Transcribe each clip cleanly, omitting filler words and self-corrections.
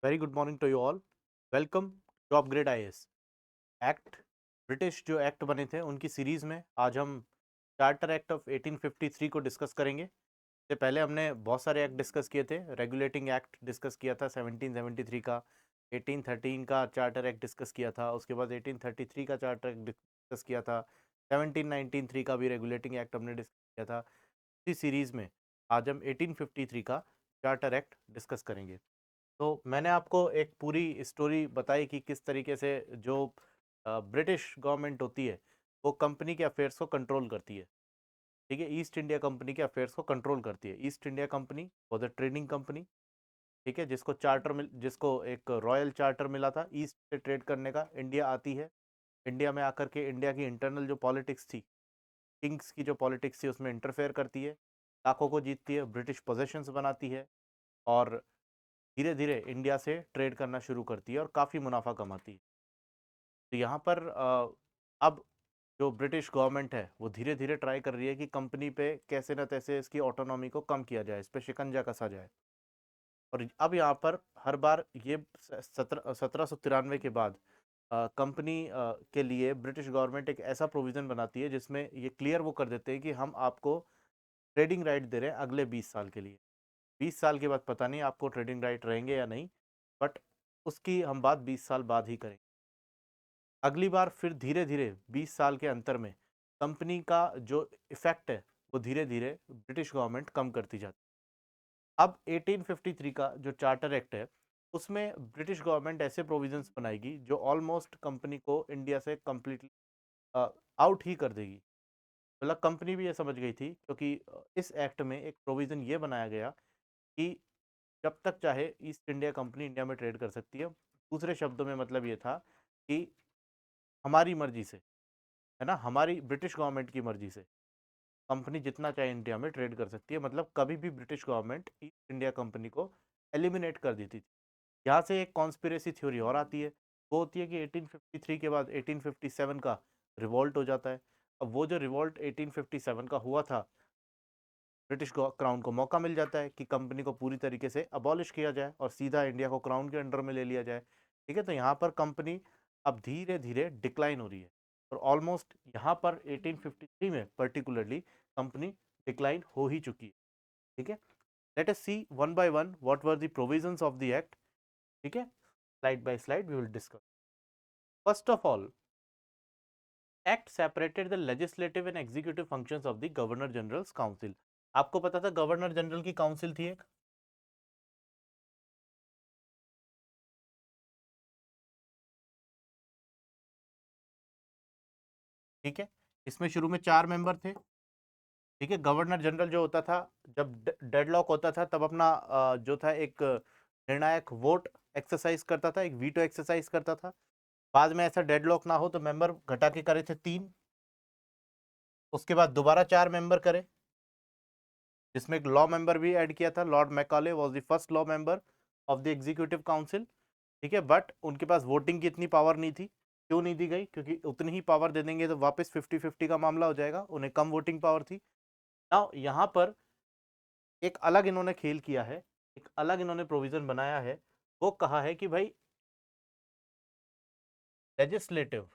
Very good morning to you all. Welcome to upgrade IAS act. British जो act बने थे उनकी series में आज हम चार्टर एक्ट ऑफ 1853 को डिस्कस करेंगे। इससे पहले हमने बहुत सारे एक्ट डिस्कस किए थे। रेगुलेटिंग एक्ट डिस्कस किया था 1773 का, 1813 का चार्टर एक्ट डिस्कस किया था, उसके बाद 1833 का चार्टर एक्ट डिस्कस किया था, 1793 का भी रेगुलेटिंग एक्ट हमने डिस्कस किया था। इसी सीरीज में आज हम 1853 का चार्टर एक्ट डिस्कस करेंगे। तो मैंने आपको एक पूरी स्टोरी बताई कि किस तरीके से जो ब्रिटिश गवर्नमेंट होती है वो कंपनी के अफेयर्स को कंट्रोल करती है। ठीक है, ईस्ट इंडिया कंपनी के अफेयर्स को कंट्रोल करती है। East India company was a trading company. ठीक है, जिसको एक रॉयल चार्टर मिला था ईस्ट से ट्रेड करने का। इंडिया आती है, इंडिया में आकर के इंडिया की इंटरनल जो पॉलिटिक्स थी, किंग्स की जो पॉलिटिक्स थी, उसमें इंटरफेयर करती है, लाखों को जीतती है, ब्रिटिश पोजेशंस बनाती है और धीरे धीरे इंडिया से ट्रेड करना शुरू करती है और काफ़ी मुनाफा कमाती है। तो यहाँ पर अब जो ब्रिटिश गवर्नमेंट है वो धीरे धीरे ट्राई कर रही है कि कंपनी पे कैसे न तैसे इसकी ऑटोनॉमी को कम किया जाए, इस पर शिकंजा कसा जाए। और अब यहाँ पर हर बार ये 1793 के बाद कंपनी के लिए ब्रिटिश गवर्नमेंट एक ऐसा प्रोविज़न बनाती है जिसमें ये क्लियर वो कर देते हैं कि हम आपको ट्रेडिंग राइट दे रहे हैं अगले 20 साल के लिए। 20 साल के बाद पता नहीं आपको ट्रेडिंग राइट रहेंगे या नहीं, बट उसकी हम बात 20 साल बाद ही करेंगे। अगली बार फिर धीरे धीरे 20 साल के अंतर में कंपनी का जो इफेक्ट है वो धीरे धीरे ब्रिटिश गवर्नमेंट कम करती जाती है। अब 1853 का जो चार्टर एक्ट है उसमें ब्रिटिश गवर्नमेंट ऐसे प्रोविजंस बनाएगी जो ऑलमोस्ट कंपनी को इंडिया से कम्प्लीटली आउट ही कर देगी। मतलब कंपनी भी ये समझ गई थी, क्योंकि इस एक्ट में एक प्रोविज़न ये बनाया गया कि जब तक चाहे ईस्ट इंडिया कंपनी इंडिया में ट्रेड कर सकती है। दूसरे शब्दों में मतलब ये था कि हमारी मर्जी से, है ना, हमारी ब्रिटिश गवर्नमेंट की मर्जी से कंपनी जितना चाहे इंडिया में ट्रेड कर सकती है। मतलब कभी भी British government east India company को एलिमिनेट कर देती थी। यहाँ से एक कॉन्स्पिरेसी थ्योरी और आती है, वो होती है कि 1853 के बाद 1857 का रिवॉल्ट हो जाता है। अब वो जो रिवॉल्ट 1857 का हुआ था, ब्रिटिश क्राउन को मौका मिल जाता है कि कंपनी को पूरी तरीके से अबॉलिश किया जाए और सीधा इंडिया को क्राउन के अंडर में ले लिया जाए। ठीक है, तो यहाँ पर कंपनी अब धीरे धीरे डिक्लाइन हो रही है और ऑलमोस्ट यहाँ पर 1853 में पर्टिकुलरली कंपनी डिक्लाइन हो ही चुकी है। ठीक है, let us see one by one what were the provisions of the act. ठीक है, slide by slide we will discuss. First of all, act separated the legislative and executive functions of the governor general's council. आपको पता था governor general की council थी एक? ठीक है, इसमें शुरू में 4 मेंबर थे। ठीक है, गवर्नर जनरल जो होता था, जब डेडलॉक होता था तब अपना जो था एक निर्णायक वोट एक्सरसाइज करता था, एक वीटो एक्सरसाइज करता था। बाद में ऐसा डेडलॉक ना हो तो मेंबर घटा के करे थे 3। उसके बाद दोबारा 4 मेंबर करे, जिसमें एक लॉ मेंबर भी ऐड किया था। Lord Macaulay was the first law member of the executive council. ठीक है, बट उनके पास वोटिंग की इतनी पावर नहीं थी। क्यों नहीं दी गई? क्योंकि उतनी ही पावर दे देंगे तो वापस 50-50 का मामला हो जाएगा, उन्हें कम वोटिंग पावर थी। नाउ यहाँ पर एक अलग इन्होंने खेल किया है, एक अलग इन्होंने प्रोविजन बनाया है। वो कहा है कि भाई लेजिस्लेटिव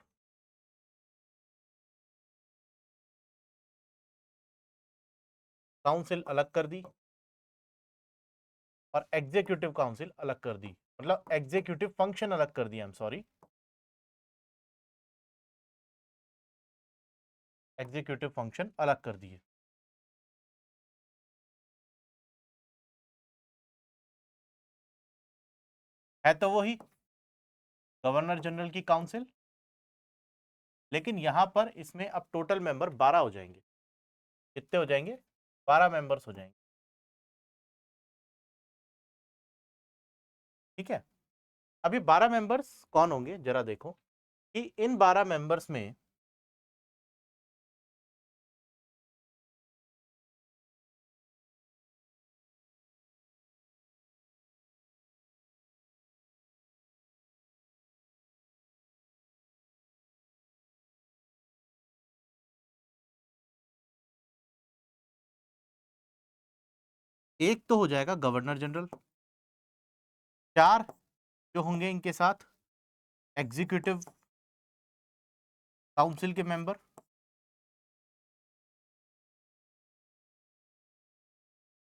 काउंसिल अलग कर दी और एग्जीक्यूटिव काउंसिल अलग कर दी। मतलब एग्जीक्यूटिव फंक्शन अलग कर दिया, I am sorry, executive function अलग कर दिए। है तो वही गवर्नर जनरल की काउंसिल, लेकिन यहां पर इसमें अब टोटल मेंबर 12 हो जाएंगे। कितने हो जाएंगे? 12 मेंबर्स हो जाएंगे। ठीक है, अभी 12 मेंबर्स कौन होंगे जरा देखो कि इन 12 मेंबर्स में एक तो हो जाएगा गवर्नर जनरल, 4 जो होंगे इनके साथ एग्जीक्यूटिव काउंसिल के मेंबर,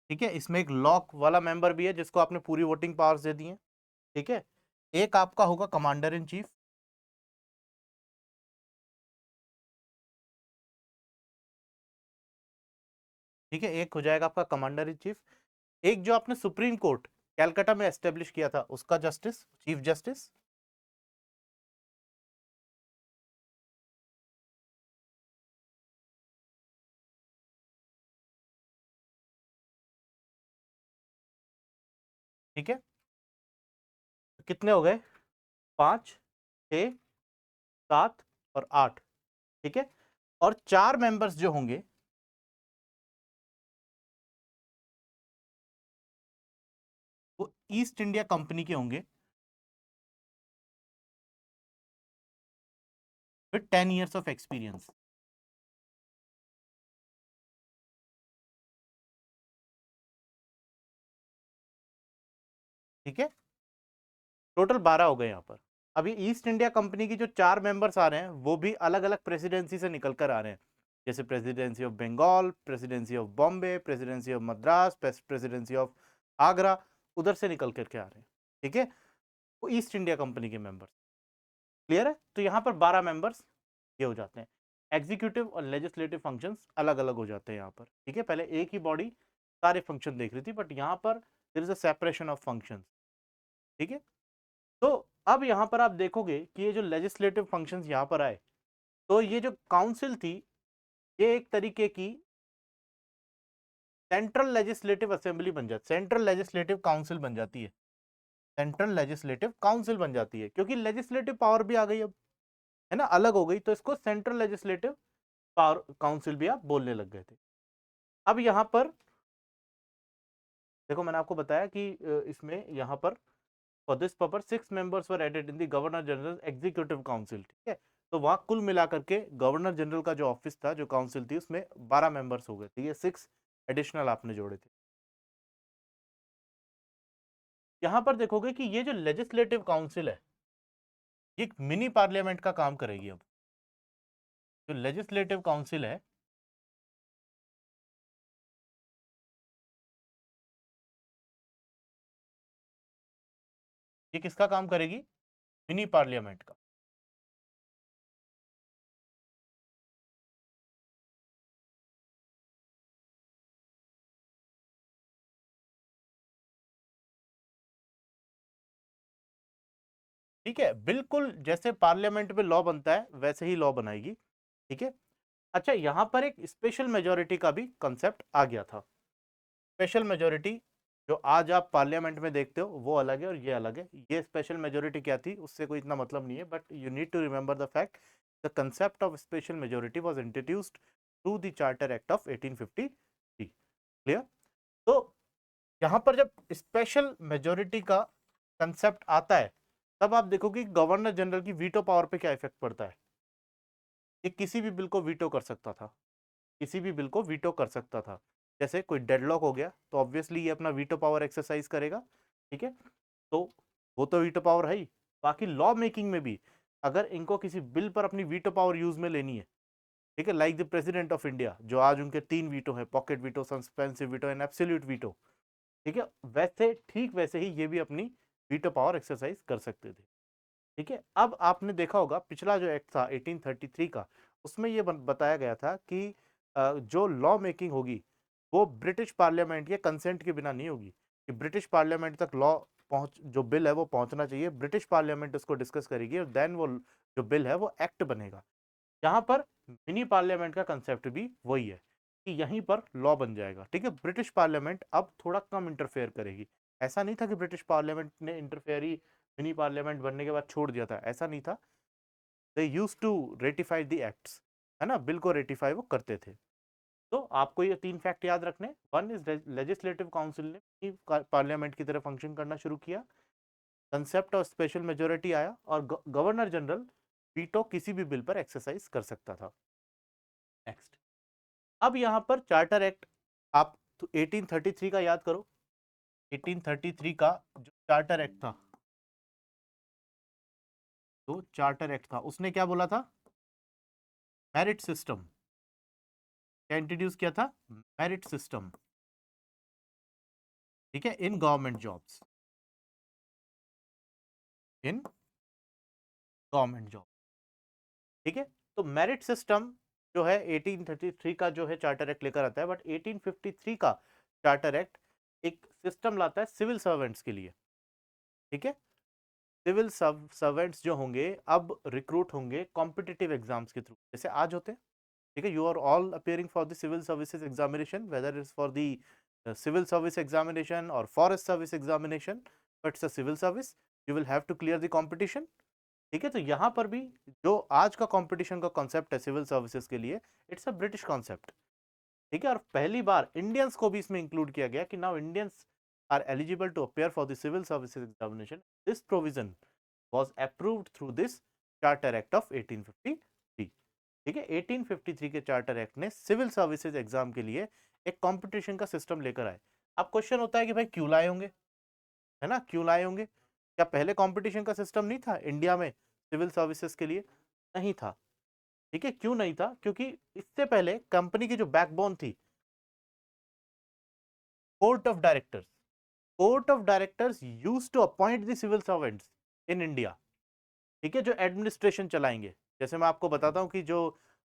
ठीक है। इसमें एक लॉक वाला मेंबर भी है जिसको आपने पूरी वोटिंग पावर्स दे दी हैं, ठीक है। एक आपका होगा कमांडर इन चीफ, ठीक है। एक हो जाएगा आपका कमांडर इन चीफ। एक जो आपने सुप्रीम कोर्ट कैलकाटा में एस्टेब्लिश किया था उसका जस्टिस, चीफ जस्टिस, ठीक है। कितने हो गए? 5, 6, 7 और 8, ठीक है। और 4 मेंबर्स जो होंगे वो ईस्ट इंडिया कंपनी के होंगे विद 10 years ऑफ एक्सपीरियंस, ठीक है। टोटल 12 हो गए यहाँ पर। अभी ईस्ट इंडिया कंपनी की जो 4 मेंबर्स आ रहे हैं वो भी अलग अलग प्रेसिडेंसी से निकल कर आ रहे हैं, जैसे presidency of Bengal, presidency of Bombay, presidency of Madras, presidency of Agra, उधर से निकल करके आ रहे हैं, ठीक है। वो ईस्ट इंडिया कंपनी के मेंबर्स, क्लियर है। तो यहाँ पर 12 मेंबर्स ये हो जाते हैं। एग्जीक्यूटिव और लेजिस्लेटिव फंक्शंस अलग अलग हो जाते हैं यहाँ पर, ठीक है। पहले एक ही बॉडी सारे फंक्शन देख रही थी, बट यहाँ पर there is a separation of functions, ठीक है। तो अब यहाँ पर आप देखोगे कि ये जो लेजिस्लेटिव फंक्शंस यहाँ पर आए, तो ये जो काउंसिल थी ये एक तरीके की सेंट्रल लेजिस्लेटिव असेंबली बन जाती, सेंट्रल लेजिस्लेटिव काउंसिल बन जाती है, सेंट्रल लेजिस्लेटिव काउंसिल बन जाती है, क्योंकि लेजिस्लेटिव पावर भी आ गई अब, है ना, अलग हो गई, तो इसको सेंट्रल लेजिस्लेटिव पावर काउंसिल भी आप बोलने लग गए थे। अब यहाँ पर देखो मैंने आपको बताया कि इसमें यहाँ पर for this purpose 6 members were added in the governor general executive council, ठीक है। तो वहां कुल मिलाकर के गवर्नर जनरल का जो ऑफिस था, जो काउंसिल थी, उसमें 12 मेंबर्स हो गए थे, ये 6 एडिशनल आपने जोड़े थे। यहां पर देखोगे कि ये जो लेजिस्लेटिव काउंसिल है ये एक मिनी पार्लियामेंट का काम करेगी। अब जो लेजिस्लेटिव काउंसिल है ये किसका काम करेगी? मिनी पार्लियामेंट का। ठीक है, बिल्कुल जैसे पार्लियामेंट में लॉ बनता है वैसे ही लॉ बनाएगी, ठीक है। अच्छा, यहां पर एक स्पेशल मेजोरिटी का भी कंसेप्ट आ गया था। स्पेशल मेजोरिटी जो आज आप पार्लियामेंट में देखते हो वो अलग है और ये अलग है। ये स्पेशल मेजोरिटी क्या थी उससे कोई इतना मतलब नहीं है, but you need to remember the fact the concept of special majority was introduced through the charter act of 1853, clear. तो यहाँ पर जब स्पेशल मेजोरिटी का कंसेप्ट आता है तब आप देखो कि गवर्नर जनरल की वीटो पावर पे क्या इफेक्ट पड़ता है। ये किसी भी बिल को वीटो कर सकता था, किसी भी बिल को वीटो कर सकता था। जैसे कोई डेडलॉक हो गया तो ऑब्वियसली ये अपना वीटो पावर एक्सरसाइज करेगा, ठीक है। तो वो तो वीटो पावर है ही, बाकी लॉ मेकिंग में भी अगर इनको किसी बिल पर अपनी वीटो पावर यूज में लेनी है, ठीक है, like the president of India जो आज उनके 3 वीटो है, pocket veto, suspensive veto and absolute veto, ठीक है। वैसे ठीक वैसे ही ये भी अपनी वीटो पावर एक्सरसाइज कर सकते थे, ठीक है। अब आपने देखा होगा पिछला जो एक्ट था 1833 का, उसमें ये बताया गया था कि जो लॉ मेकिंग होगी वो ब्रिटिश पार्लियामेंट के कंसेंट के बिना नहीं होगी, कि ब्रिटिश पार्लियामेंट तक लॉ पहुंच, जो बिल है वो पहुंचना चाहिए, ब्रिटिश पार्लियामेंट उसको डिस्कस करेगी और देन वो जो बिल है वो एक्ट बनेगा। यहाँ पर मिनी पार्लियामेंट का कंसेप्ट भी वही है कि यहीं पर लॉ बन जाएगा, ठीक है। ब्रिटिश पार्लियामेंट अब थोड़ा कम इंटरफेयर करेगी। ऐसा नहीं था कि ब्रिटिश पार्लियामेंट ने इंटरफेयर ही मिनी पार्लियामेंट बनने के बाद छोड़ दिया था, ऐसा नहीं था। They used to ratify the acts, है ना, बिल को रेटिफाई वो करते थे। तो आपको ये 3 फैक्ट याद रखने, वन इज लेजिस्लेटिव काउंसिल ने पार्लियामेंट की तरह फंक्शन करना शुरू किया, कंसेप्ट ऑफ स्पेशल मेजोरिटी आया और गवर्नर जनरल वीटो किसी भी बिल पर एक्सरसाइज कर सकता था। नेक्स्ट, अब यहाँ पर चार्टर एक्ट, आप तो 1833 का याद करो, 1833 का जो चार्टर एक्ट था तो चार्टर एक्ट था, उसने क्या बोला था? Merit system. क्या इंट्रोड्यूस किया था? Merit system. ठीक है, in government jobs, in government job. ठीक है, तो मेरिट सिस्टम जो है 1833 का जो है चार्टर एक्ट लेकर आता है, बट 1853 का चार्टर एक्ट एक सिस्टम लाता है सिविल सर्वेंट्स के लिए। ठीक है, सिविल सर्वेंट्स जो होंगे अब रिक्रूट होंगे कॉम्पिटिटिव एग्जाम्स के थ्रू, जैसे आज होते हैं। ठीक है, you are all appearing for the civil services examination, whether is for the civil service examination और forest service examination, but it's a civil service, you will have to clear the competition. ठीक है, तो यहां पर भी जो आज का कंपटीशन का कॉन्सेप्ट है सिविल सर्विसेज के लिए, इट्स अ ब्रिटिश कॉन्सेप्ट। ठीक है, और पहली बार इंडियंस को भी इसमें इंक्लूड किया गया कि now Indians are eligible to appear for the civil services examination. This provision was approved through this charter act of 1853। ठीक है, 1853 के चार्टर एक्ट ने सिविल सर्विसेज एग्जाम के लिए एक कंपटीशन का सिस्टम लेकर आए। अब क्वेश्चन होता है कि भाई क्यों लाए होंगे, है ना, क्यों लाए होंगे? क्या पहले कंपटीशन का सिस्टम नहीं था इंडिया में सिविल सर्विसेज के लिए? नहीं था। ठीक है, क्यों नहीं था? क्योंकि इससे पहले कंपनी की जो बैकबोन थी, court of directors, court of directors use to appoint the civil servants in India. ठीक है, जो एडमिनिस्ट्रेशन चलाएंगे। जैसे मैं आपको बताता हूं कि जो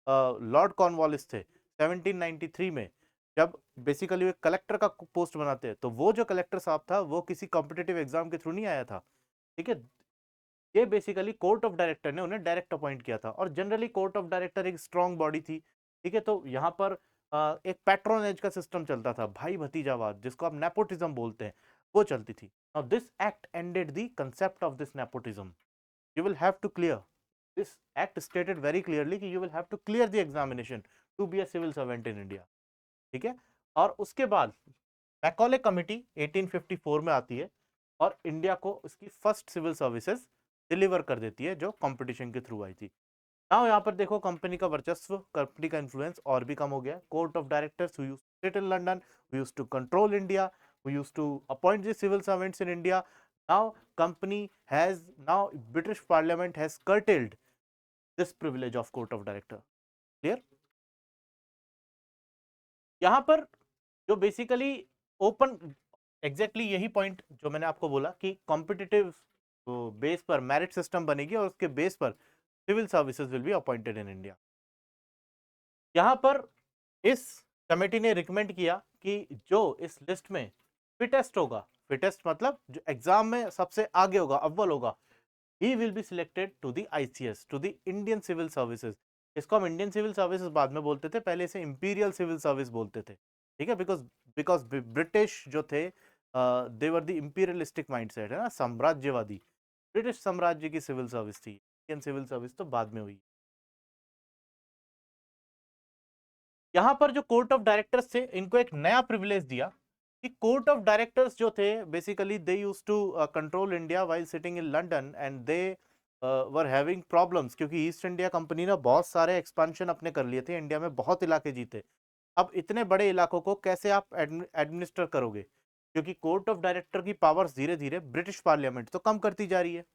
लॉर्ड कॉर्नवालिस थे 1793 में, जब बेसिकली एक कलेक्टर का पोस्ट बनाते हैं, तो वो जो कलेक्टर साहब था वो किसी कॉम्पिटिटिव एग्जाम के थ्रू नहीं आया था। ठीक है, ये बेसिकली कोर्ट ऑफ डायरेक्टर ने उन्हें डायरेक्ट अपॉइंट किया था, और जनरली कोर्ट ऑफ डायरेक्टर एक स्ट्रॉन्ग बॉडी थी। ठीक है, तो यहाँ पर एक पैट्रोनेज का सिस्टम चलता था, भाई भतीजावाद, जिसको आप नेपोटिज्म बोलते हैं, वो चलती थी। Now this act ended the concept of this nepotism. you will have to clear, this act stated very clearly कि you will have to clear the examination to be a civil servant in India। ठीक है, और उसके बाद Macaulay committee 1854 में आती है और इंडिया को उसकी फर्स्ट सिविल सर्विसेज डिलीवर कर देती है, जो कंपटीशन के थ्रू आई थी। नाउ यहाँ पर देखो कंपनी का वर्चस्व, कंपनी का इन्फ्लुएंस और भी कम हो गया। Court of directors who used to sit in London, who used to control India, who used to appoint the civil servants in India, now company has, now British parliament has curtailed this privilege of court of director। clear? यहां पर जो basically open, exactly यही point जो मैंने आपको बोला कि competitive base पर मेरिट सिस्टम बनेगी और उसके बेस पर civil services will be appointed in India. यहां पर इस कमेटी ने रिकमेंड किया कि जो इस लिस्ट में फिटेस्ट होगा, फिटेस्ट मतलब जो एग्जाम में सबसे आगे होगा, अव्वल होगा, he will be selected to the ICS, to the Indian Civil Services। इसको हम इंडियन सिविल सर्विसेज बाद में बोलते थे, पहले इसे इंपीरियल सिविल सर्विस बोलते थे। ठीक है, बिकॉज बिकॉज ब्रिटिश जो थे, दे वर द इंपीरियलिस्टिक माइंडसेट, है ना, साम्राज्यवादी। ब्रिटिश साम्राज्य की सिविल सर्विस थी, इंडियन सिविल सर्विस तो बाद में हुई। यहाँ पर जो कोर्ट ऑफ डायरेक्टर्स थे, इनको एक नया प्रिविलेज दिया कि कोर्ट ऑफ डायरेक्टर्स जो थे basically they use to control India while sitting in London, and they were having problems, क्योंकि ईस्ट इंडिया कंपनी ने बहुत सारे एक्सपेंशन अपने कर लिए थे, इंडिया में बहुत इलाके जीते। अब इतने बड़े इलाकों को कैसे आप एडमिनिस्टर करोगे, क्योंकि कोर्ट ऑफ डायरेक्टर की पावर्स धीरे धीरे ब्रिटिश पार्लियामेंट तो कम करती जा रही है।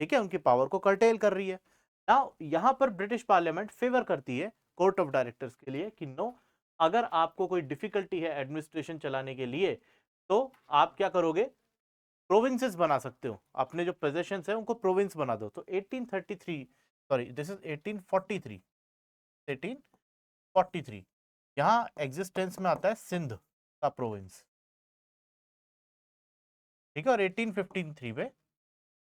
ठीक है, उनकी पावर को कर्टेल कर रही है। नाउ यहां पर ब्रिटिश पार्लियामेंट फेवर करती है कोर्ट ऑफ डायरेक्टर्स के लिए कि नो, अगर आपको कोई डिफिकल्टी है एडमिनिस्ट्रेशन चलाने के लिए, तो आप क्या करोगे, प्रोविंसेस बना सकते हो, अपने जो पोजेशंस है उनको प्रोविंस बना दो। तो 1833, सॉरी दिस इज 1843, 1843 यहाँ एग्जिस्टेंस में आता है सिंध का प्रोविंस। ठीक है, और 1853 में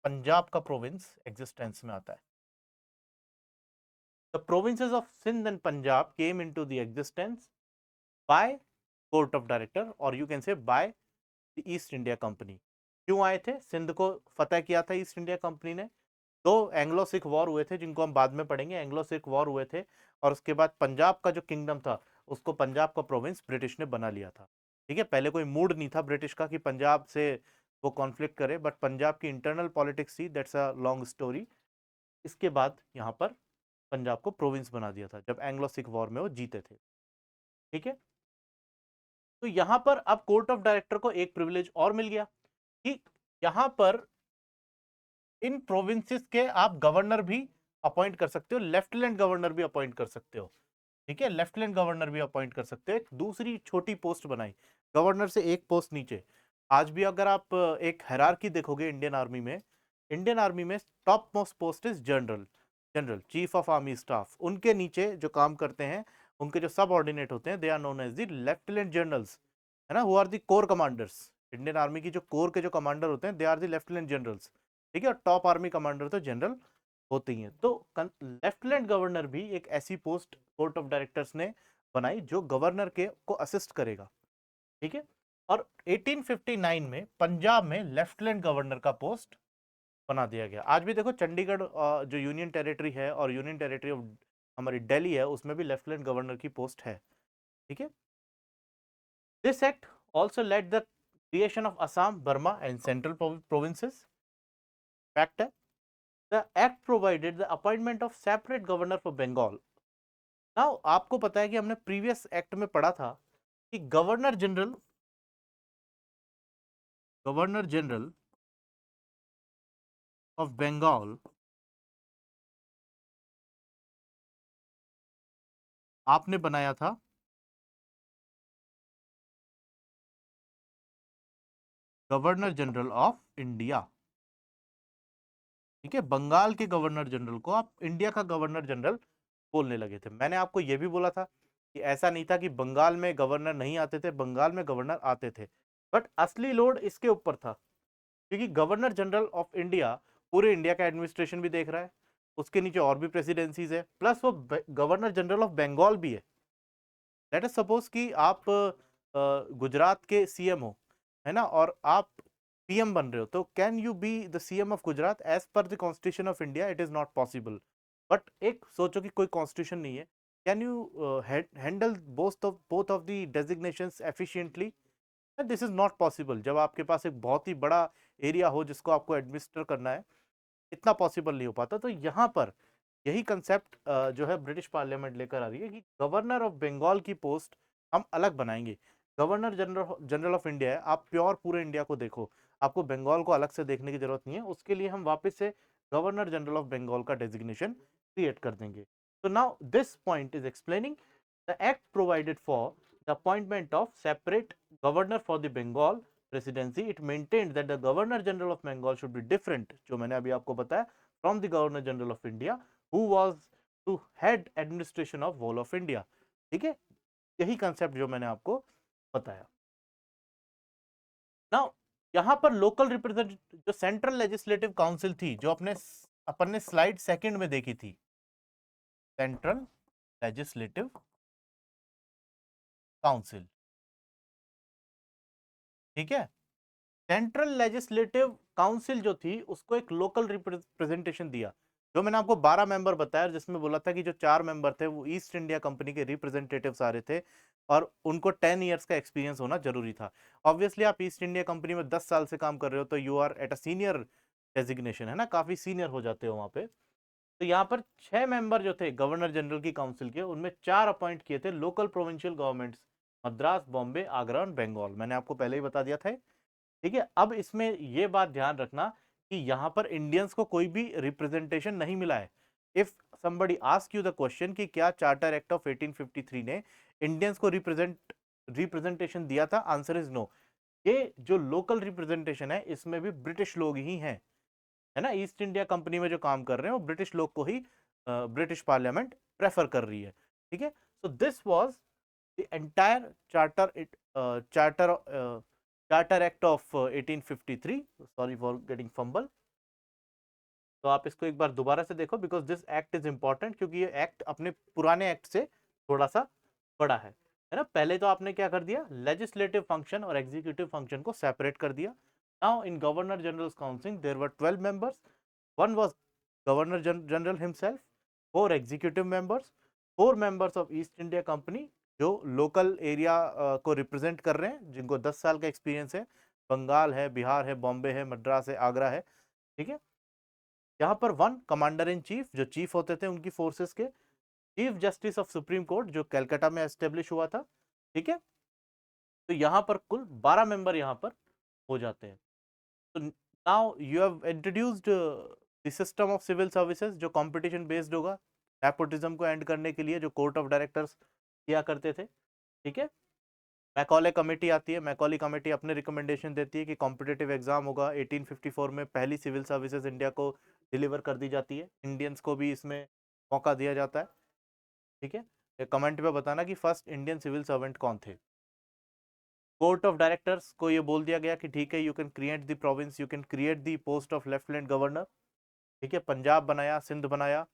पंजाब का प्रोविंस एग्जिस्टेंस में आता है। The provinces of Sindh and Punjab came into the existence by court of director, or you can say by the East India Company। क्यों आए थे? सिंध को फतह किया था ईस्ट इंडिया कंपनी ने। दो एंग्लो सिख वॉर हुए थे, जिनको हम बाद में पढ़ेंगे, एंग्लो सिख वॉर हुए थे, और उसके बाद पंजाब का जो किंगडम था, उसको पंजाब का प्रोविंस ब्रिटिश ने बना लिया था। ठीक है, पहले कोई मूड नहीं था ब्रिटिश का कि पंजाब से वो कॉन्फ्लिक्ट करे, बट पंजाब की इंटरनल पॉलिटिक्स थी, दैट्स अ लॉन्ग स्टोरी। इसके बाद यहाँ पर पंजाब को प्रोविंस बना दिया था जब एंग्लो सिख वॉर में वो जीते थे। ठीक है, तो यहां पर अब कोर्ट ऑफ डायरेक्टर को एक प्रिविलेज और मिल गया कि यहां पर इन प्रोविंसेस के आप गवर्नर भी अपॉइंट कर सकते हो, लेफ्टिनेंट गवर्नर भी अपॉइंट कर सकते हो, ठीक है, लेफ्टिनेंट गवर्नर भी अपॉइंट कर सकते हो। एक दूसरी छोटी पोस्ट बनाई गवर्नर से एक पोस्ट नीचे। आज भी अगर आप एक हायरार्की देखोगे इंडियन आर्मी में, इंडियन आर्मी में top most post is general, general chief of army staff. उनके नीचे जो काम करते हैं, उनके जो सब ऑर्डिनेट होते हैं, they are known as the lieutenant generals, है ना, who are the corps commanders. Indian army की जो कोर के जो कमांडर होते हैं, they are the lieutenant generals, ठीक है। और टॉप आर्मी कमांडर तो जनरल होती हैं। तो लेफ्टिनेंट गवर्नर भी एक ऐसी पोस्ट कोर्ट ऑफ डायरेक्टर्स ने बनाई जो गवर्नर के को असिस्ट करेगा, ठीक है। और 1859 में पंजाब में लेफ्टिनेंट गवर्नर का पोस्ट बना दिया गया। आज भी देखो चंडीगढ़ जो यूनियन टेरिटरी है और यूनियन टेरिटरी ऑफ हमारी दिल्ली है, उसमें भी लेफ्टिनेंट गवर्नर की पोस्ट है, ठीक है। This act also led the creation of Assam, Burma and central provinces. Fact है, the act provided the appointment of separate governor for Bengal. Now आपको पता है कि हमने प्रीवियस एक्ट में पढ़ा था कि गवर्नर जनरल ऑफ बंगाल आपने बनाया था गवर्नर जनरल ऑफ इंडिया, ठीक है। बंगाल के गवर्नर जनरल को आप इंडिया का गवर्नर जनरल बोलने लगे थे। मैंने आपको यह भी बोला था कि ऐसा नहीं था कि बंगाल में गवर्नर नहीं आते थे, बंगाल में गवर्नर आते थे, बट असली लोड इसके ऊपर था, क्योंकि गवर्नर जनरल ऑफ इंडिया पूरे इंडिया का एडमिनिस्ट्रेशन भी देख रहा है, उसके नीचे और भी प्रेसिडेंसीज है, प्लस वो गवर्नर जनरल ऑफ बंगाल भी है। लेट अस सपोज कि आप गुजरात के सीएम हो, है ना, और आप पीएम बन रहे हो, तो can you be the CM of Gujarat as per the constitution of India? It is not possible. But एक सोचो कि कोई कॉन्स्टिट्यूशन नहीं है, can you handle both of the designations efficiently? This is not possible. जब आपके पास एक बहुत ही बड़ा एरिया हो जिसको आपको एडमिनिस्टर करना है, इतना पॉसिबल नहीं हो पाता। तो यहाँ पर यही कंसेप्ट जो है ब्रिटिश पार्लियामेंट लेकर आ रही है कि गवर्नर ऑफ बंगाल की पोस्ट हम अलग बनाएंगे। Governor general general of India है, आप प्योर पूरे इंडिया को देखो, आपको बंगाल को अलग से देखने की जरूरत नहीं है। उसके लिए हम वापस से गवर्नर जनरल ऑफ बंगाल का डेजिग्नेशन क्रिएट कर देंगे। तो now this point is explaining the act provided for the appointment of separate governor for the Bengal presidency. It maintained that the governor general of Bengal should be different, जो मैंने अभी आपको बताया, from the governor general of India who was to head administration of whole of India, ठीक है। यही concept जो मैंने आपको बताया। नाउ यहां पर लोकल रिप्रेजेंटेटिव, जो सेंट्रल लेजिस्लेटिव काउंसिल थी, जो अपन ने स्लाइड सेकंड में देखी थी, सेंट्रल लेजिस्लेटिव काउंसिल, ठीक है। सेंट्रल लेजिस्लेटिव काउंसिल जो थी उसको एक लोकल रिप्रेजेंटेशन दिया। जो मैंने आपको 12 मेंबर बताया, जिसमें बोला था कि जो 4 मेंबर थे वो ईस्ट इंडिया कंपनी के रिप्रेजेंटेटिव्स आ रहे थे और उनको 10 इयर्स का एक्सपीरियंस होना जरूरी था। ऑब्वियसली आप ईस्ट इंडिया कंपनी में 10 साल से काम कर रहे हो तो you are at a senior designation, है ना, काफी सीनियर हो जाते हो वहां पे। तो यहाँ पर 6 मेंबर जो थे गवर्नर जनरल की काउंसिल के, उनमें 4 अपॉइंट किए थे local provincial governments, Madras, Bombay, Agra और बंगाल। मैंने आपको पहले ही बता दिया था, ठीक है। अब इसमें यह बात ध्यान रखना कि यहां पर इंडियंस को कोई भी रिप्रेजेंटेशन नहीं मिला है। If somebody ask you the question कि क्या चार्टर एक्ट ऑफ 1853 ने इंडियंस को रिप्रेजेंटेशन दिया था, आंसर इज नो। ये जो लोकल रिप्रेजेंटेशन है इसमें भी ब्रिटिश लोग ही हैं, है ना। ईस्ट इंडिया कंपनी में जो काम कर रहे हैं वो ब्रिटिश लोग को ही ब्रिटिश पार्लियामेंट प्रेफर कर रही है, ठीक है। So this was the entire charter charter act of 1853। Sorry for getting fumble. तो आप इसको एक बार दोबारा से देखो, because this act is important, क्योंकि ये एक्ट अपने पुराने एक्ट से थोड़ा सा बड़ा है ना। पहले तो आपने क्या कर दिया, लेजिस्लेटिव फंक्शन और एग्जीक्यूटिव फंक्शन को सेपरेट कर दिया। Now in governor general council there were 12 members, one was governor general himself, 4 executive members, 4 members of East India company जो लोकल एरिया को रिप्रेजेंट कर रहे हैं, जिनको 10 साल का एक्सपीरियंस है, बंगाल है, बिहार है, बॉम्बे है, मद्रास है, आगरा है, ठीक है। यहाँ पर 1 कमांडर इन चीफ, जो चीफ होते थे उनकी फोर्सेस के, chief justice of supreme court जो कलकत्ता में एस्टेब्लिश हुआ था, ठीक है। तो यहाँ पर कुल 12 मेंबर यहाँ पर हो जाते हैं। तो now you have introduced the system of civil services जो कंपटीशन बेस्ड होगा, नेपोटिज्म को एंड करने के लिए जो कोर्ट ऑफ डायरेक्टर्स किया करते थे, ठीक है। मैकॉले कमेटी आती है, मैकॉले कमेटी अपने रिकमेंडेशन देती है कि कॉम्पिटिटिव एग्जाम होगा। 1854 में पहली सिविल सर्विसेज इंडिया को डिलीवर कर दी जाती है, इंडियंस को भी इसमें मौका दिया जाता है, ठीक है। कमेंट पे बताना कि फर्स्ट इंडियन सिविल सर्वेंट कौन थे। कोर्ट ऑफ डायरेक्टर्स को ये बोल दिया गया कि ठीक है, you can create the province, you can create the post of lieutenant governor, ठीक है। पंजाब बनाया, सिंध बनाया,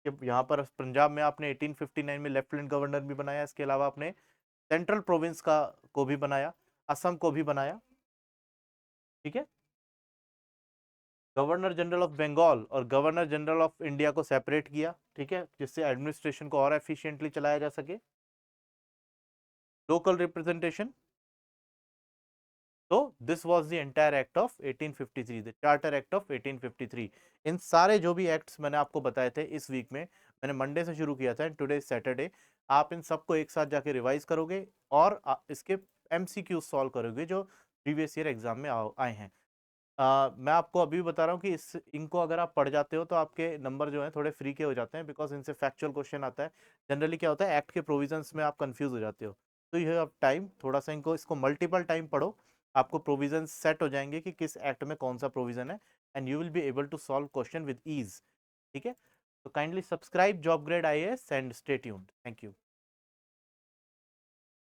यहाँ पर पंजाब में आपने 1859 में लेफ्टिनेंट गवर्नर भी बनाया, इसके अलावा आपने सेंट्रल प्रोविंस का को भी बनाया, असम को भी बनाया, ठीक है। गवर्नर जनरल ऑफ बंगाल और गवर्नर जनरल ऑफ इंडिया को सेपरेट किया, ठीक है, जिससे एडमिनिस्ट्रेशन को और एफिशिएंटली चलाया जा सके। लोकल रिप्रेजेंटेशन, तो this was the entire act of 1853, the charter act of 1853। इन सारे जो भी एक्ट्स मैंने आपको बताए थे इस वीक में, मैंने मंडे से शुरू किया था एंड टुडे सैटरडे, आप इन सबको एक साथ जाके रिवाइज करोगे और इसके एमसीक्यू सॉल्व करोगे जो प्रीवियस ईयर एग्जाम में आए हैं। मैं आपको अभी भी बता रहा हूँ कि इनको अगर आप पढ़ जाते हो तो आपके नंबर जो है थोड़े फ्री के हो जाते हैं, बिकॉज इनसे फैक्चुअल क्वेश्चन आता है। जनरली क्या होता है, एक्ट के प्रोविजंस में आप कंफ्यूज हो जाते हो, तो यू हैव टाइम, थोड़ा सा इसको मल्टीपल टाइम पढ़ो, आपको प्रोविजन सेट हो जाएंगे कि किस एक्ट में कौन सा प्रोविजन है, and you will be able to solve question with ease, ठीक है। तो kindly subscribe job grade IAS and stay tuned. Thank you.